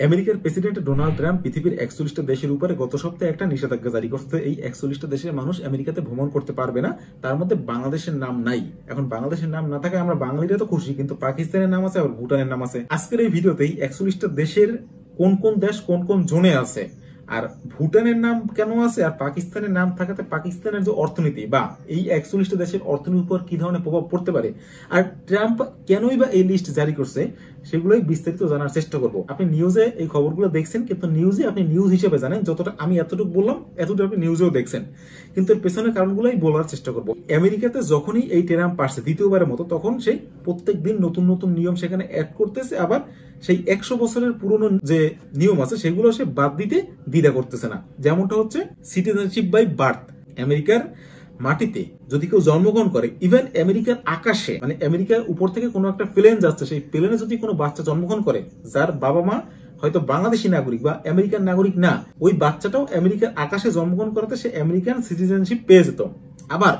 আমেরিকার president Donald Trump পৃথিবীর 41টা দেশের উপরে গত সপ্তাহে একটা নিষেধাজ্ঞা জারি করছে। এই 41টা দেশের মানুষ আমেরিকাতে ভ্রমণ করতে পারবে না, তার মধ্যে বাংলাদেশের নাম নাই। এখন বাংলাদেশের নাম না থাকে আমরা বাঙালিরা তো খুশি, কিন্তু পাকিস্তানের নাম আছে, আবার ভুটানের নাম আছে। আজকের এই ভিডিওতেই 41টা দেশের কোন কোন দেশ কোন কোন জোনে আছে, আর ভুটানের নাম কেন আছে, আর পাকিস্তানের নাম থাকাতে পাকিস্তানের যে অর্থনীতি বা এই 41টা দেশের অর্থনীতির উপর কি ধরনের প্রভাব পড়তে পারে, আর ট্রাম্প কেনই বা এই লিস্ট জারি করছে, সেগুলোই বিস্তারিত জানার চেষ্টা করব। আপনি নিউজে এই খবরগুলো দেখছেন, কিন্তু নিউজে আপনি নিউজ হিসেবে জানেন, যতটা আমি এতটুকু বললাম এতটুকু আপনি নিউজেও দেখছেন, কিন্তু এর পেছনের কারণগুলোই বলার চেষ্টা করব। আমেরিকাতে যখনই এই ট্রাম্প আসছে দ্বিতীয়বারের মতো, তখন সেই প্রত্যেক দিন নতুন নতুন নিয়ম সেখানে অ্যাড করতেছে, আবার সেই 100 বছরের পুরনো যে নিয়ম আছে সেগুলো সে বাদ দিতে দ্বিধা করতেছে না। যেমনটা হচ্ছে সিটিজেনশিপ বাই বার্থ। আমেরিকার মাটিতে যদি কেউ জন্মগ্রহণ করে, ইভেন আমেরিকার আকাশে, মানে আমেরিকার উপর থেকে কোনো একটা প্লেন যাচ্ছে, সেই প্লেনে যদি কোনো বাচ্চা জন্মগ্রহণ করে যার বাবা মা হয়তো বাংলাদেশি নাগরিক বা আমেরিকান নাগরিক না, ওই বাচ্চাটাও আমেরিকার আকাশে জন্মগ্রহণ করাতে সে আমেরিকান সিটিজেনশিপ পেয়ে যেত। আবার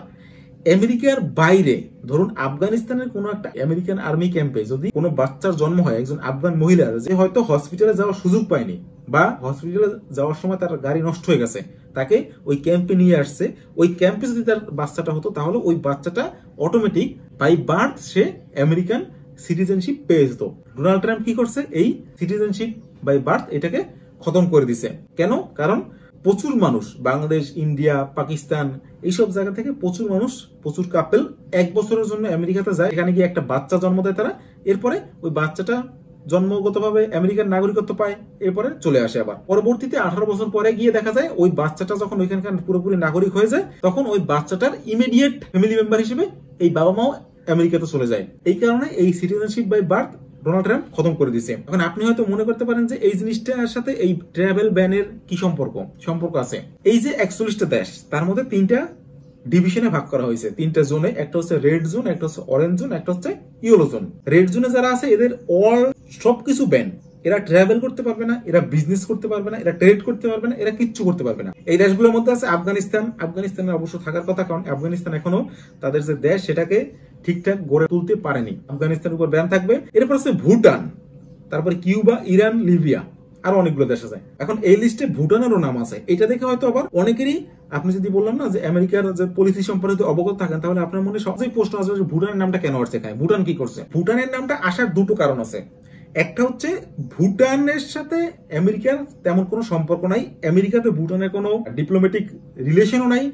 আমেরিকার বাইরে, ধরুন আফগানিস্তানের কোনো একটা আমেরিকান আর্মি ক্যাম্পে যদি কোনো বাচ্চার জন্ম হয়, একজন আফগান মহিলার, যে হয়তো হসপিটালে যাওয়ার সুযোগ পায়নি বা হসপিটালে যাওয়ার সময় তার গাড়ি নষ্ট হয়ে গেছে, তাকে ওই ক্যাম্পে নিয়ে আসছে, ওই ক্যাম্পে যদি তার বাচ্চাটা হতো, তাহলে ওই বাচ্চাটা অটোমেটিক বাই বার্থ সে আমেরিকান সিটিজেনশিপ পেয়ে যেত। ডোনাল্ড ট্রাম্প কি করছে, এই সিটিজেনশিপ বাই বার্থ এটাকে খতম করে দিছে। কেন? কারণ প্রচুর মানুষ, বাংলাদেশ, ইন্ডিয়া, পাকিস্তান, এইসব জায়গা থেকে প্রচুর মানুষ, প্রচুর কাপেল 1 বছরের জন্য আমেরিকাতে যায়, এখানে গিয়ে একটা বাচ্চা জন্ম দেয় তারা, এরপরে ওই বাচ্চাটা জন্মগতভাবে আমেরিকান নাগরিকত্ব পায়, এরপরে চলে আসে। আবার পরবর্তীতে 18 বছর পরে গিয়ে দেখা যায় ওই বাচ্চাটা যখন ওইখানকার পুরোপুরি নাগরিক হয়ে যায়, তখন ওই বাচ্চাটার ইমিডিয়েট ফ্যামিলি মেম্বার হিসেবে এই বাবা মাও আমেরিকাতে চলে যায়। এই কারণে এই citizenship by birth Donald Trump খতম করে দিয়েছে। এখন আপনি হয়তো মনে করতে পারেন যে এই জিনিসটার সাথে এই ট্রাভেল ব্যানের কি সম্পর্ক আছে। এই যে 41টা দেশ, তার মধ্যে 3টা ডিভিশনে ভাগ করা হয়েছে, 3টা জোনে। একটা হচ্ছে রেড জোন, একটা হচ্ছে অরেঞ্জ জোন, একটা হচ্ছে ইয়েলো জোন। রেড জোনে যারা আছে এদের সবকিছু ব্যান, এরা ট্রাভেল করতে পারবে না, এরা বিজনেস করতে পারবে না, এরা ট্রেড করতে পারবে না, এরা কিচ্ছু করতে পারবে না। এই দেশগুলোর মধ্যে আছে আফগানিস্তানের অবশ্য থাকার কথা, কারণ আফগানিস্তান এখনো তাদের যে দেশ সেটাকে ঠিকঠাক গড়ে তুলতে পারেনি, আফগানিস্তানের উপর ব্যান থাকবে। এরপর আছে ভুটান, তারপরে কিউবা, ইরান, লিবিয়া, আরো অনেকগুলো দেশ আছে। এখন এই লিস্টে ভুটানেরও নাম আছে। এটা দেখে হয়তো আবার অনেকেরই, আপনি যদি বললাম না যে আমেরিকার যে পলিসি সম্পর্কে অবগত থাকেন, তাহলে আপনার মনে সবচেয়ে প্রশ্ন আসবে যে ভুটানের নামটা কেন আসছে এখানে, ভুটান কি করছে? ভুটানের নামটা আসার দুটো কারণ আছে। একটা হচ্ছে ভুটানের সাথে আমেরিকার তেমন কোনো সম্পর্ক নাই, আমেরিকাতে ভুটানের কোনো ডিপ্লোম্যাটিক রিলেশনও নাই,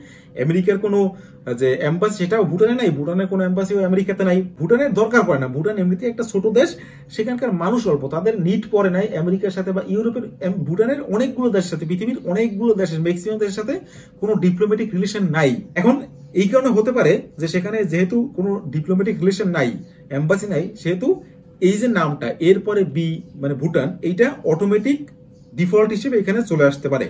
আমেরিকার কোনো যে এম্বাসি সেটাও ভুটানে নাই, ভুটানের কোনো এম্বাসিও আমেরিকাতে নাই। ভুটানের দরকার পড়ে না, ভুটান এমনিতে একটা ছোট দেশ, সেখানকার মানুষ অল্প, তাদের নিড পড়ে নাই আমেরিকার সাথে বা ইউরোপের। ভুটানের অনেকগুলো দেশের সাথে, পৃথিবীর অনেকগুলো দেশের ম্যাক্সিমাম দেশের সাথে কোনো ডিপ্লোম্যাটিক রিলেশন নাই। এখন এই কারণে হতে পারে যে সেখানে যেহেতু কোনো ডিপ্লোম্যাটিক রিলেশন নাই, এম্বাসি নাই, সেহেতু এই যে নামটা এরপরে বি মানে ভুটান, এইটা অটোমেটিক ডিফল্ট হিসেবে এখানে চলে আসতে পারে।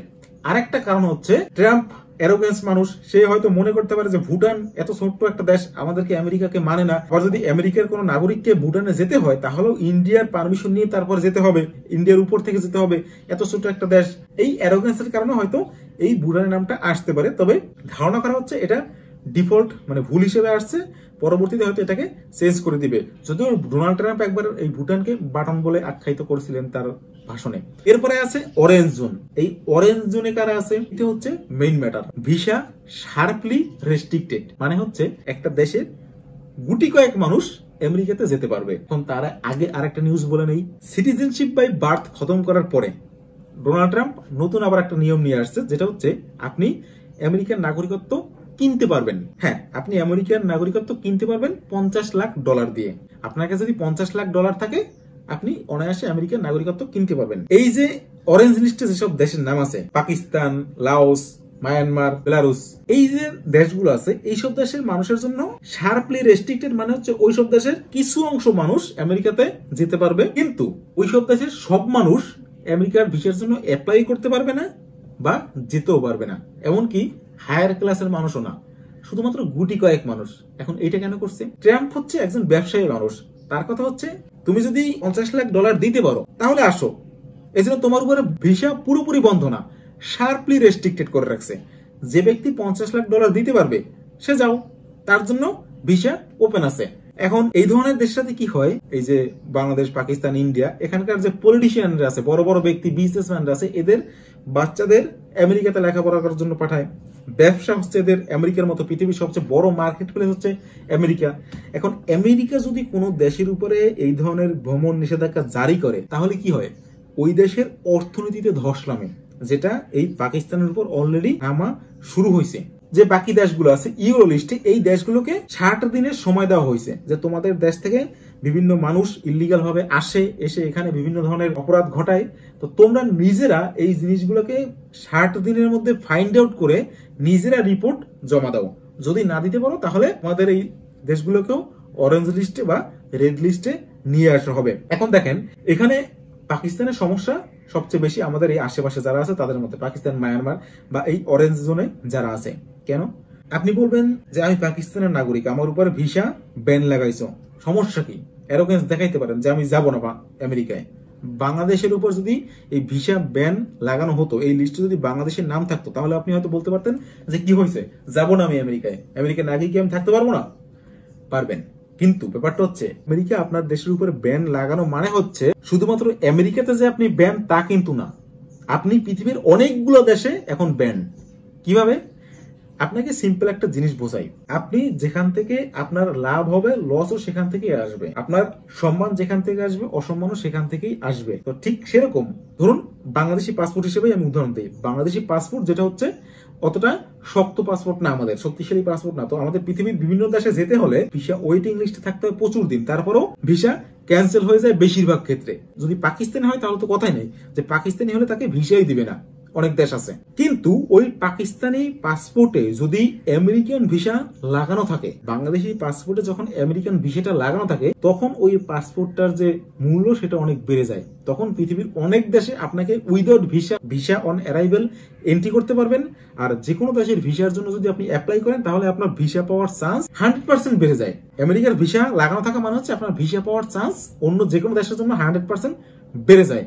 আরেকটা কারণ হচ্ছে ট্রাম্প অ্যারোগেন্স মানুষ, সে হয়তো মনে করতে পারে যে ভুটান এত ছোট্ট একটা দেশ, আমাদেরকে আমেরিকাকে মানে না, আবার যদি আমেরিকার কোনো নাগরিককে ভুটানে যেতে হয় তাহলেও ইন্ডিয়ার পারমিশন নিয়ে তারপর যেতে হবে, ইন্ডিয়ার উপর থেকে যেতে হবে, এত ছোট একটা দেশ। এই অ্যারোগেন্সের কারণে হয়তো এই ভুটানের নামটা আসতে পারে। তবে ধারণা করা হচ্ছে এটা ডিফল্ট মানে ভুল হিসেবে আসছে, পরবর্তীতে হয়তো এটাকে চেঞ্জ করে দিবে। যদিও ডোনাল্ড ট্রাম্প একবার এই ভুটানকে বাটন বলে আখ্যায়িত করেছিলেন তার ভাষণে। এরপরে আছে অরেঞ্জ জোন। এই অরেঞ্জ জোনে কারা আছে, এটা হচ্ছে main matter. Visa sharply restricted, মানে হচ্ছে একটা দেশের গুটি কয়েক মানুষ আমেরিকাতে যেতে পারবে। এখন তার আগে আরেকটা নিউজ বলে নেই, সিটিজেনশিপ বাই বার্থ খতম করার পরে ডোনাল্ড ট্রাম্প নতুন আবার একটা নিয়ম নিয়ে আসছে, যেটা হচ্ছে আপনি আমেরিকান নাগরিকত্ব কিনতে পারবেন। হ্যাঁ, আপনি আমেরিকান নাগরিকত্ব কিনতে পারবেন $50 লাখ দিয়ে। আপনার কাছে যদি $50 লাখ থাকে, আপনি অনায়াসে আমেরিকান নাগরিকত্ব কিনতে পারবেন। এই যে অরেঞ্জ লিস্টে যেসব দেশের নাম আছে, পাকিস্তান, লাওস, মায়ানমার, বেলারুস, এই যে দেশগুলো আছে, এইসব দেশের মানুষের জন্য শার্পলি রেস্ট্রিক্টেড, মানে হচ্ছে ওইসব দেশের কিছু অংশ মানুষ আমেরিকাতে যেতে পারবে, কিন্তু ওইসব দেশের সব মানুষ আমেরিকার ভিসার জন্য অ্যাপ্লাই করতে পারবে না বা যেতেও পারবে না। এমনকি হায়ার ক্লাসের মানুষও না, শুধুমাত্র গুটি কয়েক মানুষ। এখন এইটা কেন করছে? ট্রাম্প হচ্ছে একজন ব্যবসায়ী মানুষ, তার কথা হচ্ছে তুমি যদি $50 লাখ দিতে পারো তাহলে আসো, এই জন্য তোমার উপরে ভিসা পুরোপুরি বন্ধ না, শার্পলি রেস্ট্রিক্টেড করে রাখছে। যে ব্যক্তি $50 লাখ দিতে পারবে সে যাও, তার জন্য ভিসা ওপেন আছে। এখন এই ধরনের দেশের সাথে কি হয়, এই যে বাংলাদেশ, পাকিস্তান, ইন্ডিয়া, এখানকার যে পলিটিশিয়ানরা আছে, বড় বড় ব্যক্তি, বিজনেসম্যানরা আছে, এদের বাচ্চাদের আমেরিকাতে লেখাপড়া করার জন্য পাঠায়। ব্যবসা হচ্ছে এদের আমেরিকার মতো, পৃথিবীর সবচেয়ে বড় মার্কেট প্লেস হচ্ছে আমেরিকা। এখন আমেরিকা যদি কোনো দেশের উপরে এই ধরনের ভ্রমণ নিষেধাজ্ঞা জারি করে, তাহলে কি হয়, ওই দেশের অর্থনীতিতে ধস নামে, যেটা এই পাকিস্তানের উপর অলরেডি নামা শুরু হয়েছে। যে বাকি দেশগুলো আছে ইউরো লিস্টে, এই দেশগুলোকে 60 দিনের সময় দেওয়া হয়েছে যে তোমাদের দেশ থেকে বিভিন্ন মানুষ ইল্লিগাল ভাবে এসে এখানে বিভিন্ন ধরনের অপরাধ ঘটায়, তো তোমরা নিজেরা এই জিনিসগুলোকে 60 দিনের মধ্যে ফাইন্ড আউট করে নিজেরা রিপোর্ট জমা দাও। যদি না দিতে পারো তাহলে তোমাদের এই দেশগুলোকেও অরেঞ্জ লিস্টে বা রেড লিস্টে নিয়ে আসা হবে। এখন দেখেন, এখানে পাকিস্তানের সমস্যা সবচেয়ে বেশি আমাদের এই আশেপাশে যারা আছে তাদের মধ্যে, পাকিস্তান, মায়ানমার বা এই অরেঞ্জ জোনে যারা আছে। কেন? আপনি বলবেন যে আমি পাকিস্তানের নাগরিক, আমার উপর ভিসা ব্যান লাগাইছো, সমস্যা কি? অ্যারোগেন্স দেখাইতে পারেন যে আমি যাব না আমেরিকায়। বাংলাদেশের উপর যদি এই ভিসা ব্যান লাগানো হতো, এই লিস্টে যদি বাংলাদেশের নাম থাকতো, তাহলে আপনি হয়তো বলতে পারতেন যে কি হয়েছে, যাবো না আমি আমেরিকায়, আমেরিকা না গিয়ে কি আমি থাকতে পারবো না? পারবেন। কিন্তু ব্যাপারটা হচ্ছে, আমেরিকা আপনার দেশের উপরে ব্যান লাগানো মানে হচ্ছে শুধুমাত্র আমেরিকাতে যে আপনি ব্যান তা কিন্তু না, আপনি পৃথিবীর অনেকগুলো দেশে এখন ব্যান। কিভাবে? আপনাকে সিম্পল একটা জিনিস বোঝাই, আপনি যেখান থেকে আপনার লাভ হবে, লসও সেখান থেকেই আসবে, আপনার সম্মান যেখান থেকে আসবে, অসম্মানও সেখান থেকেই আসবে। তো ঠিক সেরকম ধরুন বাংলাদেশি পাসপোর্ট হিসেবে আমি উদাহরণ দিই, বাংলাদেশি পাসপোর্ট যেটা হচ্ছে অতটা শক্ত পাসপোর্ট না, আমাদের শক্তিশালী পাসপোর্ট না। তো আমাদের পৃথিবীর বিভিন্ন দেশে যেতে হলে ভিসা ওয়েটিং লিস্টে থাকতে হয় প্রচুর দিন, তারপরেও ভিসা ক্যান্সেল হয়ে যায় বেশিরভাগ ক্ষেত্রে। যদি পাকিস্তানি হয় তাহলে তো কথাই নেই, যে পাকিস্তানি হলে তাকে ভিসাই দিবে না, অনেক দেশ আছে। কিন্তু ওই পাকিস্তানি পাসপোর্টে যদি আমেরিকান ভিসা লাগানো থাকে, বাংলাদেশি পাসপোর্টে যখন আমেরিকান ভিসাটা লাগানো থাকে, তখন ওই পাসপোর্টটার যে মূল্য সেটা অনেক বেড়ে যায়। তখন পৃথিবীর অনেক দেশে আপনাকে without visa on arrival entry করতে পারবেন। আর যে কোনো দেশের ভিসার জন্য যদি আপনি অ্যাপ্লাই করেন, তাহলে আপনার ভিসা পাওয়ার চান্স 100% বেড়ে যায়। আমেরিকার ভিসা লাগানো থাকা মানে হচ্ছে আপনার ভিসা পাওয়ার চান্স অন্য যে কোনো দেশের জন্য 100% বেড়ে যায়।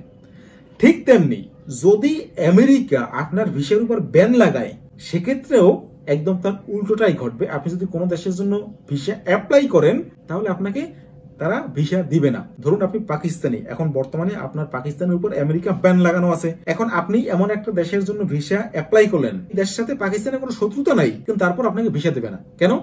ঠিক তেমনি যদি আমেরিকা আপনার ভিসার উপর ব্যান লাগায়, সেক্ষেত্রেও একদম তার উল্টোটাই ঘটবে। আপনি যদি কোনো দেশের জন্য ভিসা অ্যাপ্লাই করেন, তাহলে আপনাকে তারা ভিসা দিবে না। ধরুন আপনি পাকিস্তানি, এখন বর্তমানে আপনার পাকিস্তানের উপর আমেরিকা ব্যান লাগানো আছে, এখন আপনি এমন একটা দেশের জন্য ভিসা অ্যাপ্লাই করলেন, দেশের সাথে পাকিস্তানের কোনো শত্রুতা নাই, কিন্তু তারপর আপনাকে ভিসা দেবে না। কেন?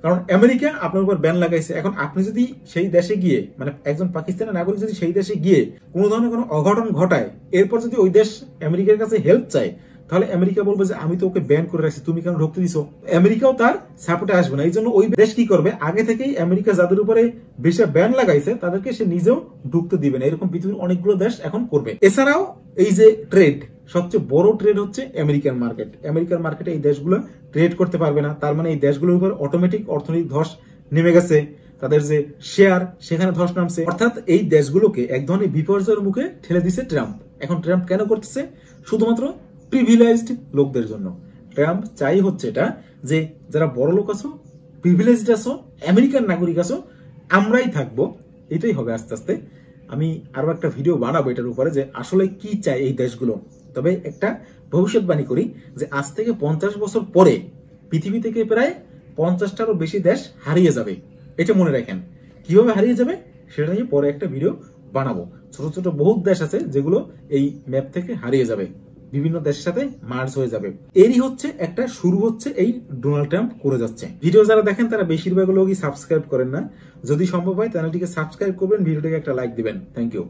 কারণ আমেরিকা আপনার উপর ব্যান লাগাইছে। এখন আপনি যদি সেই দেশে গিয়ে, মানে একজন পাকিস্তানের নাগরিক যদি সেই দেশে গিয়ে কোনো ধরনের কোনো অঘটন ঘটায়, এরপর যদি ওই দেশ আমেরিকার কাছে হেল্প চায়, তাহলে আমেরিকা বলবে যে আমি তো ওকে ব্যান করে রাখছি, তুমি কেন ঢুকতে দিছো? আমেরিকাও তার সাপোর্টে আসবে না। এই জন্য ওই দেশ কি করবে, আগে থেকেই আমেরিকা যাদের উপরে ভিসা ব্যান লাগাইছে তাদেরকে সে নিজেও ঢুকতে দিবে না। এরকম পৃথিবীর অনেকগুলো দেশ এখন করবে। এছাড়াও এই যে ট্রেড, সবচেয়ে বড় ট্রেড হচ্ছে আমেরিকান মার্কেট। আমেরিকান মার্কেটে এই দেশগুলো ট্রেড করতে পারবে না, তার মানে এই দেশগুলোর উপর অটোমেটিক অর্থনৈতিক ধস নেমে গেছে, তাদের যে শেয়ার সেখানে ধস নামছে। অর্থাৎ এই দেশগুলোকে এক ধরনের বিপর্যয়ের মুখে ঠেলে দিছে ট্রাম্প। এখন ট্রাম্প কেন করতেছে? শুধুমাত্র প্রিভিলেজড লোকদের জন্য। ট্রাম্প চাই হচ্ছে এটা যে যারা বড় লোক আছো, প্রিভিলেজড আছো, আমেরিকান নাগরিক আছো, আমরাই থাকবো। এটাই হবে আস্তে আস্তে। আমি আরো একটা ভিডিও বানাবো এটার উপরে যে আসলে কি চাই এই দেশগুলো। তবে একটা ভবিষ্যৎবাণী করি যে আজ থেকে 50 বছর পরে পৃথিবী থেকে প্রায় 50টারও বেশি দেশ হারিয়ে যাবে। এটা মনে রাখেন। কিভাবে হারিয়ে যাবে সেটা নিয়ে পরে একটা ভিডিও বানাবো। ছোট ছোট বহুত দেশ আছে যেগুলো এই ম্যাপ থেকে হারিয়ে যাবে, বিভিন্ন দেশের সাথে মার্জ হয়ে যাবে। এরই হচ্ছে একটা শুরু হচ্ছে এই ডোনাল্ড ট্রাম্প করে যাচ্ছে। ভিডিও যারা দেখেন তারা বেশিরভাগ লোকই সাবস্ক্রাইব করেন না। যদি সম্ভব হয় চ্যানেলটিকে সাবস্ক্রাইব করবেন, ভিডিওটিকে একটা লাইক দিবেন। Thank you.